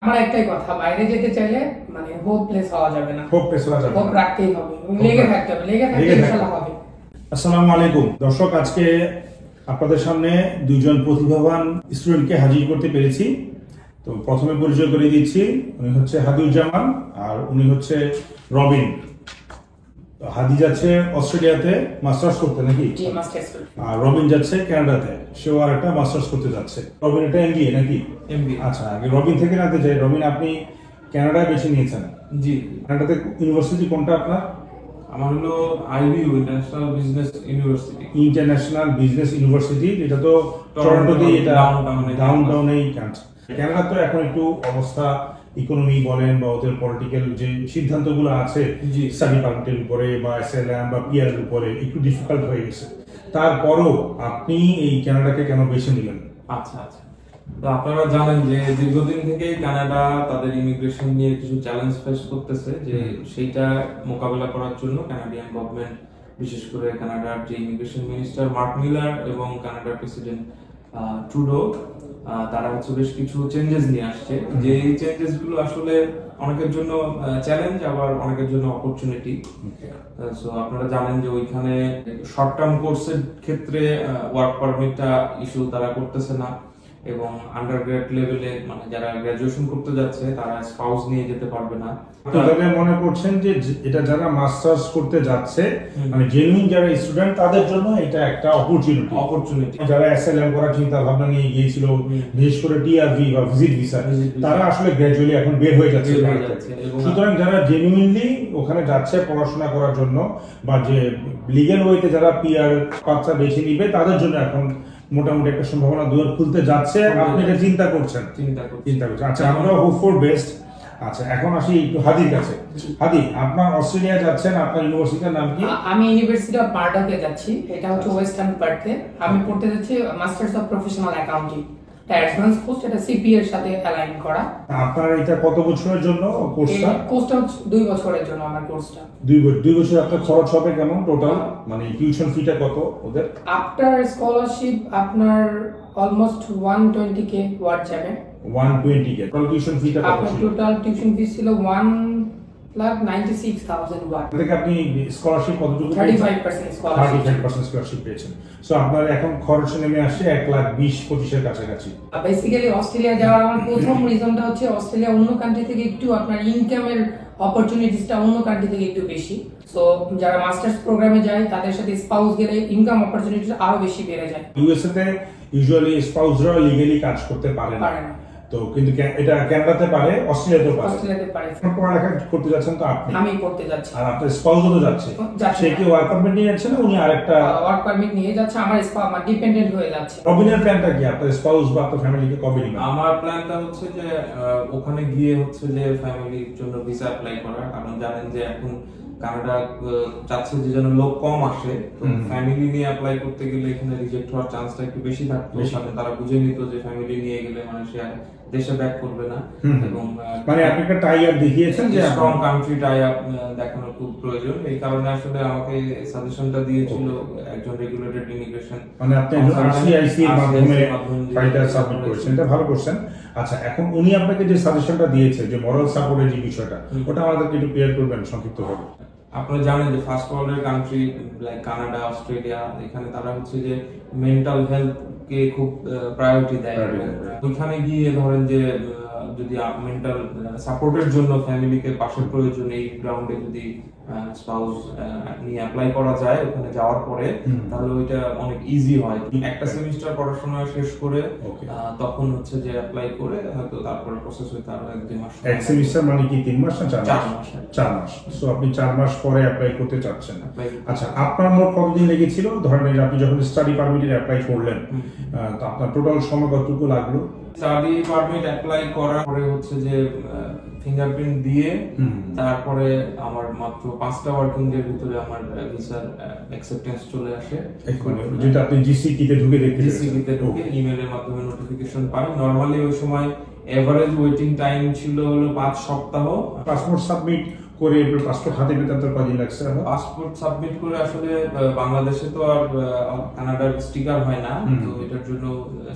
আমার একটাই কথা, বাইরে যেতে চাইলে মানে হোপলেস হওয়া যাবে না, হোপলেস হওয়া যাবে না, হোপ রাখতেই হবে, লেগে থাকতে হবে, লেগে থাকলে ইনশাআল্লাহ হবে। আসসালামু আলাইকুম দর্শক, আজকে আপনাদের সামনে দুইজন প্রতিভাবান স্টুডেন্টকে হাজির করতে পেরেছি। তো প্রথমে পরিচয় করে দিচ্ছি, উনি হচ্ছে হাদিউজ্জামান আর উনি হচ্ছে রবিন। হাদি যাচ্ছে অস্ট্রেলিয়াতে মাস্টার্স করতে নাকি, আর রবিন যাচ্ছে কানাডাতে, সেও আর একটা মাস্টার্স করতে যাচ্ছে। রবিন এটা এমবিএ নাকি? এমবিএ। আচ্ছা, আগে রবিন থেকে জানতে চাই, রবিন আপনি কানাডায় বেছে নিয়েছেন? জি। কানাডাতে ইউনিভার্সিটি কোনটা আপনার? আমার হলো IBU, international business university. International business university, এটা তো টরন্টোতেই, এটা ডাউনটাউনেই। কানাডা তো এখন একটু অবস্থা, ইকোনমি বলেন বা ওদের পলিটিক্যাল যে সিদ্ধান্তগুলো আছে স্টাডি পারমিটের উপরে বা এসএলএম বা পিআর এর উপরে একটু ডিফিকাল্ট হয়ে গেছে। তারপরও আপনি এই কানাডাকে কেন বেছে নিলেন? আচ্ছা আচ্ছা, তো আপনারা জানেন যে দীর্ঘদিন থেকেই কানাডা তাদের ইমিগ্রেশন নিয়ে কিছু চ্যালেঞ্জ ফেস করতেছে, যে সেইটা মোকাবেলা করার জন্য কানাডিয়ান গভর্নমেন্ট, বিশেষ করে কানাডার যে ইমিগ্রেশন মিনিস্টার মার্ক মিলার এবং কানাডার প্রেসিডেন্ট ট্রুডো, তারা হচ্ছে বেশ কিছু চেঞ্জেস নিয়ে আসছে। যে এই চেঞ্জেস গুলো আসলে অনেকের জন্য চ্যালেঞ্জ, আবার অনেকের জন্য অপরচুনিটি। সো আপনারা জানেন যে ওইখানে শর্ট টার্ম কোর্সের ক্ষেত্রে ওয়ার্ক পারমিটটা ইস্যু তারা করতেছে না, এবং আন্ডারগ্রেড লেভেলে মানে যারা গ্রাজুয়েশন করতে যাচ্ছে তারা স্পাউস নিয়ে যেতে পারবে না। তাহলে মনে করছেন যে এটা যারা মাস্টার্স করতে যাচ্ছে, মানে জেনুইন যারা স্টুডেন্ট, তাদের জন্য এটা একটা অপরচুনিটি। যারা এসএলএম করার চিন্তা ভাবনা নিয়ে গিয়েছিল, বিশেষ করে টিআরভি বা ভিজিট ভিসা, তারা আসলে গ্র্যাজুয়ালি এখন বের হয়ে যাচ্ছে। সুতরাং যারা জেনুইনলি ওখানে যাচ্ছে পড়াশোনা করার জন্য, বা যে লিগ্যাল ওয়েতে যারা পিআর পাচ্ছা বেছে নিবে, তাদের জন্য এখন মোটামুটি একটা সম্ভাবনা দুয়ার খুলতে যাচ্ছে। আপনি এটা চিন্তা করছেন? আচ্ছা, আমরা হোপ ফর বেস্ট। আচ্ছা, এখন আসি একটু হাদির কাছে। হাদি, আপনার অস্ট্রেলিয়া যাচ্ছেন, আপনার ইউনিভার্সিটির নাম কি? আমি ইউনিভার্সিটি অফ পার্থে যাচ্ছি, এটা হচ্ছে ওয়েস্টার্ন পার্থে। আমি পড়তে যাচ্ছি masters of professional accounting, advance course, এটা সিপি এর সাথে অ্যালাইন করা। আপনার এটা কত বছরের জন্য কোর্সটা? কোর্সটা হচ্ছে 2 বছরের জন্য আমার কোর্সটা। 2 বছর। আপনার খরচ হবে কেমন টোটাল, মানে টিউশন ফিটা কত ওদের? আফটার স্কলারশিপ আপনার অলমোস্ট 120k ওয়ার্ড যাবে। 120k টোটাল টিউশন ফিটা কত? আপনার টোটাল টিউশন ফি ছিল 1,96,000 ওয়াট। থেকে আপনি স্কলারশিপ কতটুকু? 35% স্কলারশিপ পেয়েছেন। সো আপনার এখন খরচ নেমে আসছে 1,20,25 এর কাছাকাছি। বেসিক্যালি অস্ট্রেলিয়া যাওয়ার আমার প্রথম রিজনটা হচ্ছে অস্ট্রেলিয়া অন্য কান্ট্রি থেকে একটু আপনার ইনকামের অপরচুনিটিসটা অন্য কান্ট্রি থেকে একটু বেশি। সো যারা মাস্টার্স প্রোগ্রামে যায় তাদের সাথে স্পাউস গেলে ইনকাম অপরচুনিটিস আরো বেশি বেড়ে যায়। ইউএসএ তে ইউজুয়ালি স্পাউসরা লিগ্যালি কাজ করতে পারে না, তো কিন্তু এটা কানাডাতে পারে, অস্ট্রেলিয়াতেও পারে। পড়ালেখা করতে যাচ্ছেন তো আপনি? আমি পড়তে যাচ্ছি। আর আপনার স্পাউসও তো যাচ্ছে? সে কি ওয়ার্ক পারমিট নিয়ে যাচ্ছে না উনি আরেকটা? ওয়ার্ক পারমিট নিয়ে যাচ্ছে, আমার ডিপেন্ডেন্ট হয়ে যাচ্ছে। রবিনের প্ল্যানটা কি? আপনার স্পাউস বা আপনার ফ্যামিলিকে কবে নিবেন? আমার প্ল্যানটা হচ্ছে যে ওখানে গিয়ে হচ্ছে যে ফ্যামিলির জন্য ভিসা অ্যাপ্লাই করা, কারণ জানেন যে এখন কানাডা চাচ্ছে যে যেন লোক কম আসে, তো ফ্যামিলি নিয়ে অ্যাপ্লাই করতে গেলে এখানে রিজেক্ট হওয়ার চান্সটা একটু বেশি থাকতো। সাথে তারা বুঝে নিত যে ফ্যামিলি নিয়ে গেলে মানে সে দেশে ব্যাক করবে না, এবং মানে আপনি একটা টাই আপ দেখিয়েছেন যে স্ট্রং কান্ট্রি টাই আপ দেখানো খুব প্রয়োজন। এই কারণে আসলে আমাকে সাজেশনটা দিয়েছিল একজন রেগুলেটেড ইমিগ্রেশন, মানে আপনি আরসিআইসি এর মাধ্যমে ফাইলটা সাবমিট করেছেন, এটা ভালো করছেন। আচ্ছা, এখন উনি আপনাকে যে সাজেশনটা দিয়েছে, যে মরাল সাপোর্টের যে বিষয়টা, ওটা আমাদেরকে একটু ক্লিয়ার করবেন সংক্ষিপ্তভাবে। আপনারা জানেন যে ফার্স্ট ওয়ার্ল্ডের কান্ট্রি লাইক কানাডা, অস্ট্রেলিয়া, এখানে তারা হচ্ছে যে মেন্টাল হেলথ কে খুব প্রায়োরিটি দেয়। ওইখানে গিয়ে ধরেন যে যদি মেন্টাল সাপোর্টের জন্য ফ্যামিলিকে পাশের প্রয়োজন, এই গ্রাউন্ডে যদি স্পাউস নিয়ে অ্যাপ্লাই করা যায় ওখানে যাওয়ার পরে, তাহলে ওইটা অনেক ইজি হয়। একটা সেমিস্টার পড়াশোনা শেষ করে তখন হচ্ছে যে অ্যাপ্লাই করে হয়তো তারপরে প্রসেস হইতে আরো 1-2 মাস। এক সেমিস্টার মানে কি 3 মাস না 4 মাস? 4 মাস। সো আপনি 4 মাস পরে অ্যাপ্লাই করতে চাচ্ছেন। আচ্ছা, আপনার মোট কতদিন লেগেছিল? ধরেন আপনি যখন স্টাডি পারমিটের অ্যাপ্লাই করলেন, তো আপনার টোটাল সময় কতটুকু লাগলো? স্টাডি পারমিট অ্যাপ্লাই করার পরে হচ্ছে যে ফিঙ্গারপ্রিন্ট দিয়ে তারপরে আমার মাত্র 5টা ওয়ার্কিং ডের ভিতরে আমার ভিসার অ্যাকসেপ্টেন্স চলে আসে। যেটা আপনি জিসিটি তে ঢুকে দেখতে পেরেছেন? জিসিটি তে ঢুকে ইমেলের মাধ্যমে নোটিফিকেশন পাই। নরমালি ওই সময় এভারেজ ওয়েটিং টাইম ছিল হলো 5 সপ্তাহ। পাসপোর্ট সাবমিট করে এরপর পাসপোর্ট হাতে পেতে আপনার কদিন লাগছে? পাসপোর্ট সাবমিট করে আসলে বাংলাদেশে তো আর কানাডার স্টিকার হয় না, তো এটার জন্য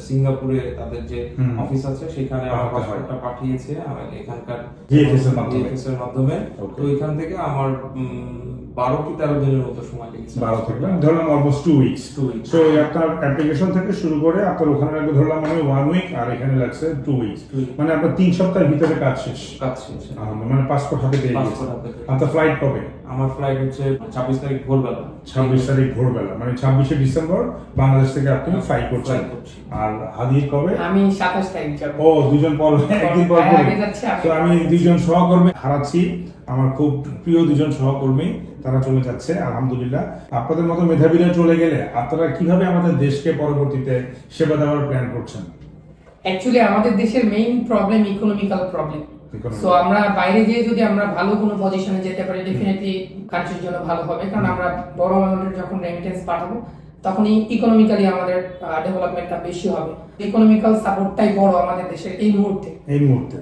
সিঙ্গাপুরে তাদের যে অফিস আছে সেখানে আমার পাসপোর্টটা পাঠিয়েছে এখানকার জিএফএস এর মাধ্যমে। তো এখান থেকে আমার 12 কি 13 দিনের মতো সময় লেগেছে। 12 থেকে ধরলাম অলমোস্ট 2 উইকস। সো আপনার অ্যাপ্লিকেশন থেকে শুরু করে আপনার ওখানে লাগবে ধরলাম মানে 1 উইক, আর এখানে লাগছে 2 উইকস, মানে আপনার 3 সপ্তাহের ভিতরে কাজ শেষ। মানে পাসপোর্ট হাতে পেয়ে গেছে। আপনার ফ্লাইট কবে? আমার ফ্লাইট হচ্ছে 26 তারিখ ভোরবেলা। 26 তারিখ ভোরবেলা, মানে 26শে ডিসেম্বর বাংলাদেশ থেকে আপনি ফ্লাই করছেন। আর হাদির কবে? আমি 27 তারিখ যাব। ও, দুজন পর, একদিন পর পর। তো আমি দুজন সহকর্মী হারাচ্ছি, আমার খুব প্রিয় দুজন সহকর্মী, তারা চলে যাচ্ছে আলহামদুলিল্লাহ। আপনাদের মতো মেধাবীরা চলে গেলে আপনারা কিভাবে আমাদের দেশকে পরবর্তীতে সেবা দেওয়ার প্ল্যান করছেন? অ্যাকচুয়ালি আমাদের দেশের main problem economical problem. So আমরা বাইরে গিয়ে যদি আমরা ভালো কোনো পজিশনে যেতে পারি, ডেফিনেটলি কান্ট্রির জন্য ভালো হবে, কারণ আমরা বড় অ্যামাউন্টের যখন রেমিটেন্স পাঠাবো তখনই ইকোনমিক্যালি আমাদের ডেভেলপমেন্টটা বেশি হবে। ইকোনমিক্যাল সাপোর্টটাই বড় আমাদের দেশের এই মুহূর্তে।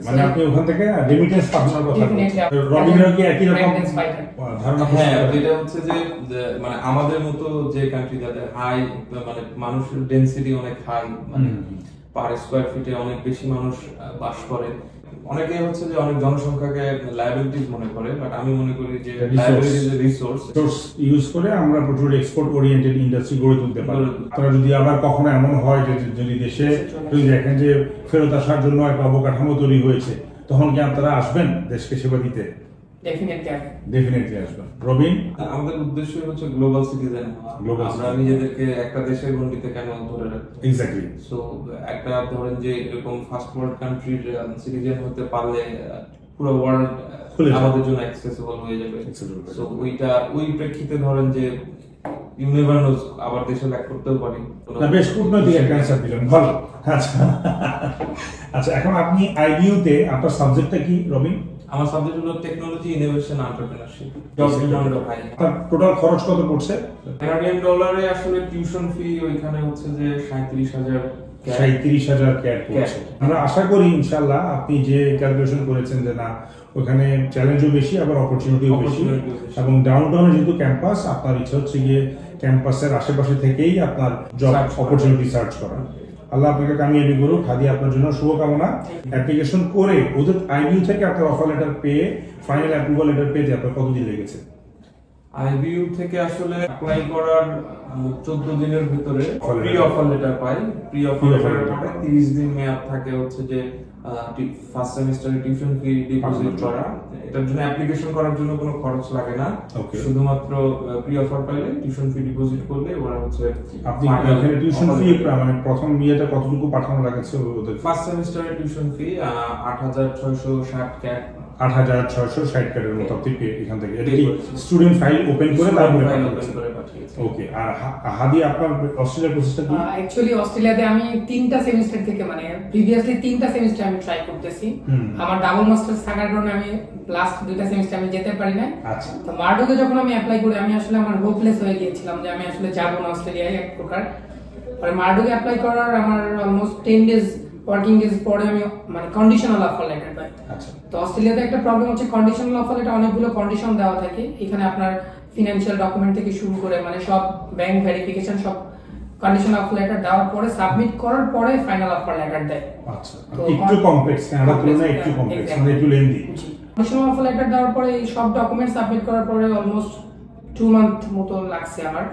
মানে আপনি ওখান থেকে রেমিটেন্স পাঠানোর কথা বলছেন। রবিনও কি একই রকম ধারণা? হ্যাঁ, এটা হচ্ছে যে মানে আমাদের মতো যে কান্ট্রি যাদের হাই, মানে মানুষের ডেনসিটি অনেক হাই, মানে পার স্কয়ার ফিটে অনেক বেশি মানুষ বাস করে, অনেকে হচ্ছে যে অনেক জনসংখ্যাকে লায়াবিলিটিস মনে করে, বাট আমি মনে করি যে লায়াবিলিটি ইজ রিসোর্স ইউজ করে আমরা প্রচুর এক্সপোর্ট ওরিয়েন্টেড ইন্ডাস্ট্রি গড়ে তুলতে পারি। আপনারা যদি আবার কখনো এমন হয় যে যদি দেশে যদি দেখেন যে ফেরত আসার জন্য একটা অবকাঠামো তৈরি হয়েছে, তখন কি আপনারা আসবেন দেশকে সেবা দিতে? ডেফিনেটলি আসবেন। রবিন, আমাদের উদ্দেশ্য হচ্ছে গ্লোবাল সিটিজেন হওয়া। আমরা নিজেদেরকে একটা দেশের গণ্ডিতে কেন ধরে রাখবো? এক্স্যাক্টলি। সো একটা ধরেন যে এরকম ফার্স্ট ওয়ার্ল্ড কান্ট্রির সিটিজেন হতে পারলে পুরো ওয়ার্ল্ড আমাদের জন্য অ্যাক্সেসিবল হয়ে যাবে। সো ওই প্রেক্ষিতে ধরেন যে ইউ নেভার নোজ, আবার দেশে ব্যাক করতেও পারি। বেশ কূটনৈতিক একটা অ্যানসার দিলেন, ভালো। আচ্ছা আচ্ছা, এখন আপনি আইবিইউ তে আপনার সাবজেক্টটা কি রবিন? আমার সাবজেক্ট হলো টেকনোলজি, ইনোভেশন, এন্টারপ্রেনারশিপ। জব ডিমান্ডও হাই। আপনার টোটাল খরচ কত পড়ছে? কানাডিয়ান ডলারে আসলে টিউশন ফি ওইখানে হচ্ছে যে 37,000 ক্যাড পড়ছে। আমরা আশা করি ইনশাআল্লাহ আপনি যে ক্যালকুলেশন করেছেন যে না ওখানে চ্যালেঞ্জও বেশি আবার অপরচুনিটিও বেশি, এবং ডাউনটাউনে যেহেতু ক্যাম্পাস, আপনার ইচ্ছা হচ্ছে গিয়ে ক্যাম্পাসের আশেপাশে থেকেই আপনার জব অপরচুনিটি সার্চ করা। আল্লাহ আপনাকে কামিয়াবি করুক। হাদি, আপনার জন্য শুভকামনা। অ্যাপ্লিকেশন করে ওদের আইবিইউ থেকে আপনার অফার লেটার পেয়ে, ফাইনাল অ্যাপ্রুভাল লেটার পেতে আপনার কতদিন লেগেছে? আইবিইউ থেকে আসলে অ্যাপ্লাই করার 14 দিনের ভিতরে প্রি অফার লেটার পাই। প্রি অফার লেটারের পরে 30 দিন মেয়াদ থাকে হচ্ছে যে ফার্স্ট সেমিস্টারে টিউশন ফি ডিপোজিট করা। এটার জন্য অ্যাপ্লিকেশন করার জন্য কোনো খরচ লাগে না, শুধুমাত্র প্রি অফার পাইলে টিউশন ফি ডিপোজিট করলে ওরা হচ্ছে আপনি এখানে টিউশন ফি মানে প্রথম ইয়েটা কতটুকু পাঠানো লাগছে ওদের? ফার্স্ট সেমিস্টারে টিউশন ফি 8,660 ক্যাড। 8,660 ক্যাডের মতো আপনি এখান থেকে এটা কি স্টুডেন্ট ফাইল ওপেন করে তারপরে পাঠিয়েছেন? ওকে। আর হাদি, আপনার অস্ট্রেলিয়ার প্রসেসটা কি? অ্যাকচুয়ালি অস্ট্রেলিয়াতে আমি 3টা সেমিস্টার থেকে, মানে প্রিভিয়াসলি 3টা সেমিস্টার আমি ট্রাই করতেছি। আমার ডাবল মাস্টার্স থাকার কারণে আমি লাস্ট 2টা সেমিস্টার আমি যেতে পারি না। আচ্ছা। তো মার্ডোকে যখন আমি অ্যাপ্লাই করি, আমি আসলে আমার হোপলেস হয়ে গিয়েছিলাম যে আমি আসলে যাব না অস্ট্রেলিয়ায় এক প্রকার। পরে মার্ডোকে অ্যাপ্লাই করার আমার অলমোস্ট 10 ডেজ ওয়ার্কিং ডেজ পরে আমি মানে কন্ডিশনাল অফার লেটার পাই। আচ্ছা। তো অস্ট্রেলিয়াতে একটা প্রবলেম হচ্ছে কন্ডিশনাল অফার লেটার অনেকগুলো কন্ডিশন দেওয়া থাকে। এখানে আপনার ফিনান্সিয়াল ডকুমেন্ট থেকে শুরু করে মানে সব ব্যাংক ভেরিফিকেশন সব কন্ডিশনাল অফার লেটার দেওয়ার পরে সাবমিট করার পরে ফাইনাল অফার লেটার দেয়। আচ্ছা, একটু কমপ্লেক্স, কানাডার তুলনায় একটু কমপ্লেক্স, মানে একটু লেন্দি। কন্ডিশনাল অফার লেটার দেওয়ার পরে এই সব ডকুমেন্ট সাবমিট করার পরে অলমোস্ট 2 মান্থ মতো লাগছে আমার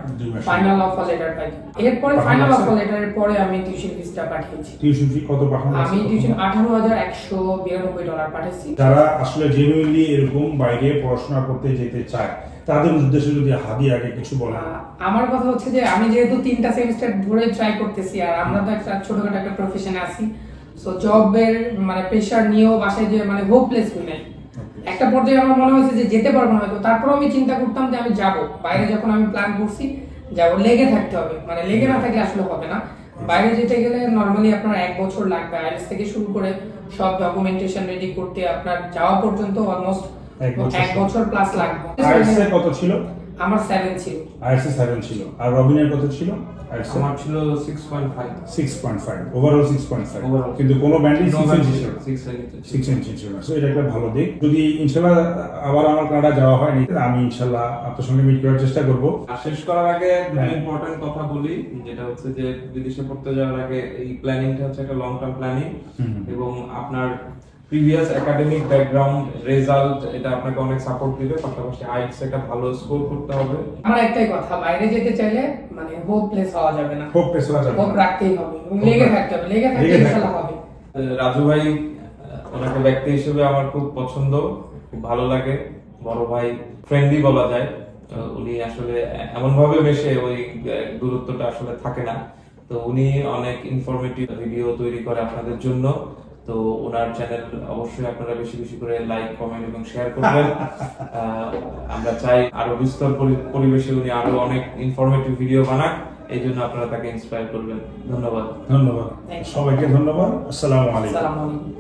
ফাইনাল অফার লেটার পাই। এরপরে ফাইনাল অফার লেটারের পরে আমি টিউশন ফিসটা পাঠিয়েছি। টিউশন ফি কত পাঠানো? আমি টিউশন $18,192 পাঠিয়েছি। যারা আসলে জেনুইনলি এরকম বাইরে পড়াশোনা করতে যেতে চায় তাদের উদ্দেশ্যে যদি হাদি আগে কিছু বলেন। আমার কথা হচ্ছে যে আমি যেহেতু 3টা সেমিস্টার ধরে ট্রাই করতেছি, আর আমরা তো একটা ছোটখাটো একটা প্রফেশনে আছি, সো জবের মানে প্রেশার নিয়েও বাসায় যে মানে হোপলেস হই নাই। একটা পর্যায়ে আমার মনে হয়েছে যে যেতে পারবো না হয়তো, তারপরেও আমি চিন্তা করতাম যে আমি যাব বাইরে। যখন আমি প্ল্যান করছি যাবো, লেগে থাকতে হবে, মানে লেগে না থাকলে আসলে হবে না। বাইরে যেতে গেলে নরমালি আপনার 1 বছর লাগবে, আইএলটিএস থেকে শুরু করে সব ডকুমেন্টেশন রেডি করতে আপনার যাওয়া পর্যন্ত অলমোস্ট 1 বছর প্লাস লাগবে। আইএলটিএস কত ছিল? আমার 7 ছিল। আইএলটিএস 7 ছিল। আর রবিনের কত ছিল? আমার ছিল 6.5। 6.5 ওভারঅল 6.5 Overall। কিন্তু কোনো ব্যান্ডই 6 ইঞ্চি ছিল 6 ইঞ্চি ছিল না। সো এটা একটা ভালো দিক। যদি ইনশাআল্লাহ আবার আমার কানাডা যাওয়া হয় নি, আমি ইনশাআল্লাহ আপনার সঙ্গে মিট করার চেষ্টা করব। শেষ করার আগে একটা ইম্পর্টেন্ট কথা বলি, যেটা হচ্ছে যে বিদেশে পড়তে যাওয়ার আগে এই প্ল্যানিংটা হচ্ছে একটা লং টার্ম প্ল্যানিং, এবং আপনার প্রিভিয়াস একাডেমিক ব্যাকগ্রাউন্ড, রেজাল্ট এটা আপনাকে অনেক সাপোর্ট দিবে। পাশাপাশি আইএলটিএস একটা ভালো স্কোর করতে হবে। আমার একটাই কথা, বাইরে যেতে চাইলে মানে হোপলেস হওয়া যাবে না, হোপ প্রেস হওয়া যাবে হোপ রাখতেই হবে, লেগে থাকতে হবে, লেগে থাকলে ইনশাআল্লাহ হবে। রাজু ভাই ওনাকে ব্যক্তি হিসেবে আমার খুব পছন্দ, খুব ভালো লাগে, বড় ভাই, ফ্রেন্ডলি বলা যায়। উনি আসলে এমন ভাবে মেশে ওই দূরত্বটা আসলে থাকে না। তো উনি অনেক ইনফরমেটিভ ভিডিও তৈরি করে আপনাদের জন্য। তো ওনার চ্যানেল অবশ্যই আপনারা বেশি বেশি করে লাইক, কমেন্ট এবং শেয়ার করবেন। আমরা চাই আরো বিস্তর পরিবেশে উনি আরো অনেক ইনফরমেটিভ ভিডিও বানাক, এই জন্য আপনারা তাকে ইন্সপায়ার করবেন। ধন্যবাদ। ধন্যবাদ সবাইকে, ধন্যবাদ। আসসালামু আলাইকুম। আসসালামু আলাইকুম।